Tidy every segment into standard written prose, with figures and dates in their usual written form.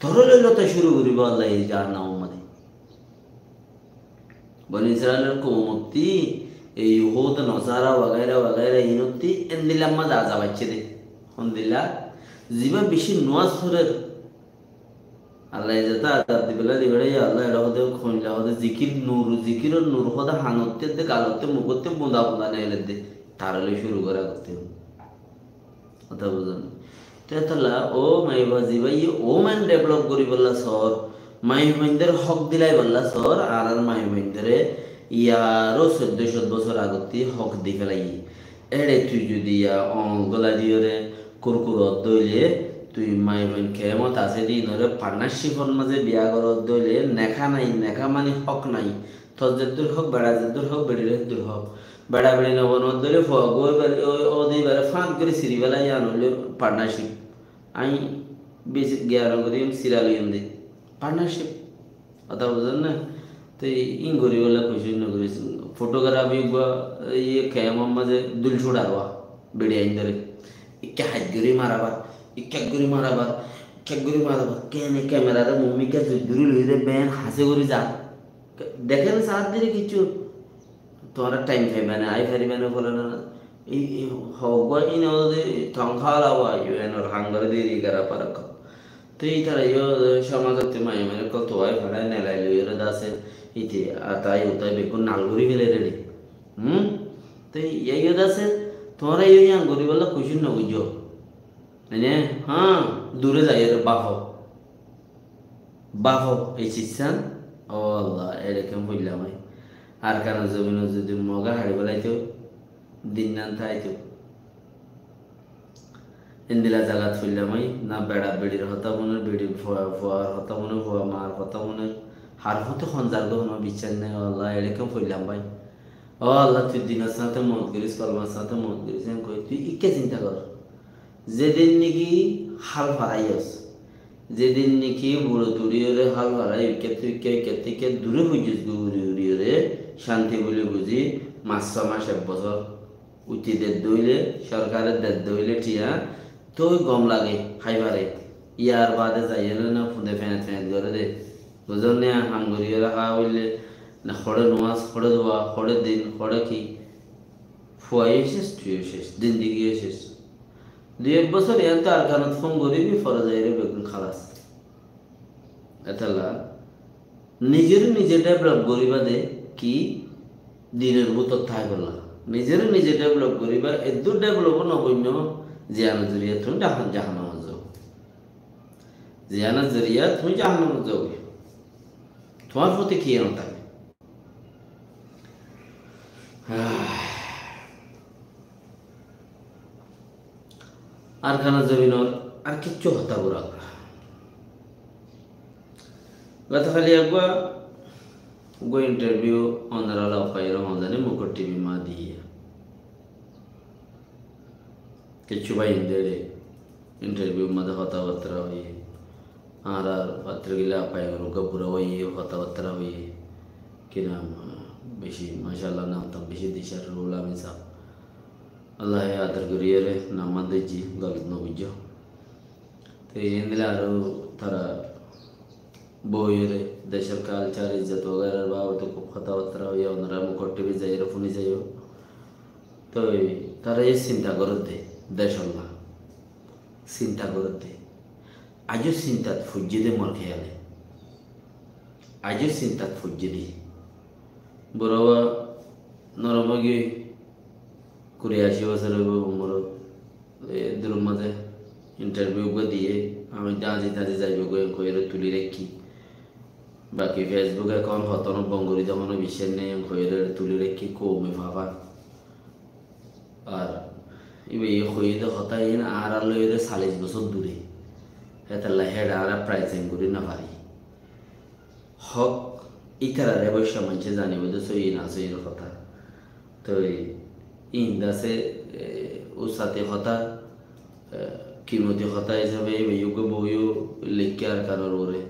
ধরলেলতা শুরু করিব আল্লাহ এই জাহান্নাম মধ্যে বনি ইসরায়েলের কৌমতি এই ইহুদ নসারা वगैरह वगैरह ইনতি এন্দিলাম্মা যা বাচ্চে দে হন্দিলা জিবা বেশি নোয়াজ ধরের আল্লাহ যেটা আজাব দিবেলা দিবেলা আল্লাহ এটা হতে খইলা হতে জিকির নূর হদা হানতে দে গালতে মুখতে বুঁদা বুঁদা নেলে দে তারলে শুরু করা করতে কথা বুঝুন তেতলা ও মাইবা জিবা ও মান ডেভেলপ করি বললা সর মাইহুমাইনদের হক দিলাই বললা সর আর মাইহুমাইনদের ইয়ারও 1400 বছর আগতে হক দি ফেলাই এড়ে তুই যদি গলা দিয়ে কুরকুর দইলে তুই মাইহুমাইন খেমত আছে দিনরে পার্টনারশিপর মাঝে বিয়া করত দইলে নেখা নাই নেখা মানে হক নাই তোর যেদুর হক বেড়া যেদুর হক বেড়িলে দূর হক বেড়া বেড়ি নবনত দইলে ও দিবারে ফাঁক করে সিরিবেলা আনলে পার্টনারশিপ আই বেশি জ্ঞান করি সিরালিয়ন দিই পার্টনারশিপ কথা বুঝেন না তো ইন করি বলে খুশি না করি ফটোগ্রাফি ইয়ে খেয়ামার মাঝে দুল ছুড়াবা বেড়ে আইন ধরে ইকে হাত গড়ি মারাবার ইকে গড়ি মারাবার ইকে গড়ি মারাবার কেনে ক্যামেরারে মমিকে দূরি লইরে বেন হাসে করে যা দেখেন সাত দিনে কিছু তোমার টাইম পাইবে না আই পারিবে না বলে না এই হওয়া ইন থং খাওয়া ইউএনর হাঙ্গারে দিয়ে গারা পারা তো এই তারা সমাজতে মাই মানে কত হয় ভাড়া নেলাই লইরে দাসে ইতে আতাই উতাই বেকুন নালগুড়ি ফেলে রেডি তো এই দাসে তোমরা এই আঙ্গুরি বললা খুশি না বুঝো মানে হ্যাঁ দূরে যাই রে বাহ এই চিসান ও আল্লাহ এরকম বললাম আর কেন জমিন যদি মগা হাড়ি বেলাইতো দিন নান থাইতো ইন্দিলা জাগাত ফুললাম না বেড়া বেড়ির হতা মনে বেড়ির ফুয়ার হতা মনে ফুয়া মার হতা মনে হার হতে খঞ্জার গহন বিচার নেই আল্লাহ এরকম ফুললাম ভাই ও আল্লাহ তুই দিনের সাথে মত করিস কলমার সাথে মত করিস কই তুই ইকে চিন্তা কর যেদিন নাকি হাল ফারাইস যেদিন নাকি বুড়ো তুড়িওরে হাল ফারাই তুই কে দূরে বুঝিস গুড়ি উড়িওরে শান্তি বলে বুঝি মাস 6 মাস 1 বছর উঠি দেড় দইলে সরকারের দেড় দইলে টিয়া তো গম লাগে খাইবারে ইয়ার বাদে যাইলে না ফুঁদে ফেঁত করে দে বুঝল না হাঙ্গুরিয়ে রাখা হইলে না খড়ে নোয়াজ খড়ে ধোয়া খড়ে দিন খড়ে কি ফুয়াই শেষ তুইও শেষ দিন দিগিয়ে শেষ 2-1 বছর এর তো আর কারণ ফোন করিবি ফলে যাই রে বেগুন খালাস এতলা নিজে ডেভেলপ করিবা দে কি দিনের ভিতর থাই বললা নিজে ডেভেলপ করিবা এদু ডেভেলপ নবন্য জিয়ানা জরিয়া তুমি জাহান্নামে যাও জিয়ানা জরিয়া তুমি জাহান্নামে যাও তোমার প্রতি কি এমন থাকে আর খানা জমিনর আর কিচ্ছু হতা বুড়া গতকালি একবার গো ইন্টারভিউ অনারালা পাইর হজানে মুকুট টিভি মা দিয়ে কিছু ভাই इंटरव्यू मध्य কথাবার্তা हुई আর পাত্র গিলা পাই রোগ পুরো হই কথাবার্তা हुई कि नाम বেশি মাশাআল্লাহ নাম তো বেশি দিশার রুল আমি সাহেব আল্লাহ আদর করিয়ে রে নাম দিজি গলত ন বুঝো তো এন্দিলা আর তারা বইরে দেশের কালচার ইজ্জত वगैरह বাবা তো কথাবার্তা हुई ওনারা মুকুট টিভি যাই ফোনে যাইও তো তারা এই চিন্তা করে দে দেশল্লাহ চিন্তা করতে আজও চিন্তাত ফুজি দে মর খেয়ালে আজও চিন্তাত ফুজি দি বড়বা নরমগি 80 বছর উমর এদের মাঝে ইন্টারভিউ দিয়ে আমি দাঁজি যাইব কইরে তুলি রেখি বাকি ফেসবুক অ্যাকাউন্ট হতন বঙ্গরি যখন বিশ্বের নেই কইরে তুলি রেখি কমে ভাবা আর ইবে হইতে হতা ইন আর লইরে 40 বছর দূরে হেতাল্লা হেড আর প্রাইসিং করি না পারি হক ইতারা অবশ্য মানুষে জানিব যে সই না সই কথা তো ইন দাসে ও সাথে হতা কিমতি হতা হিসাবে ইউকে বইও লিখকে আর কারোর ওরে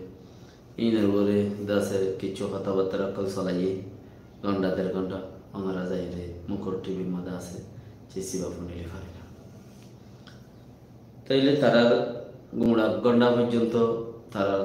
ইনের ওরে দাসে কিছু কথাবার্তা কল চলাইয়ে ঘন্টা 1.5 ঘন্টা আমরা যাই রে মুকুট টিভির মধ্যে আছে সিসিবা ফোন নিলে পারে না তাইলে তারা গুমড়া গন্ডা পর্যন্ত তারা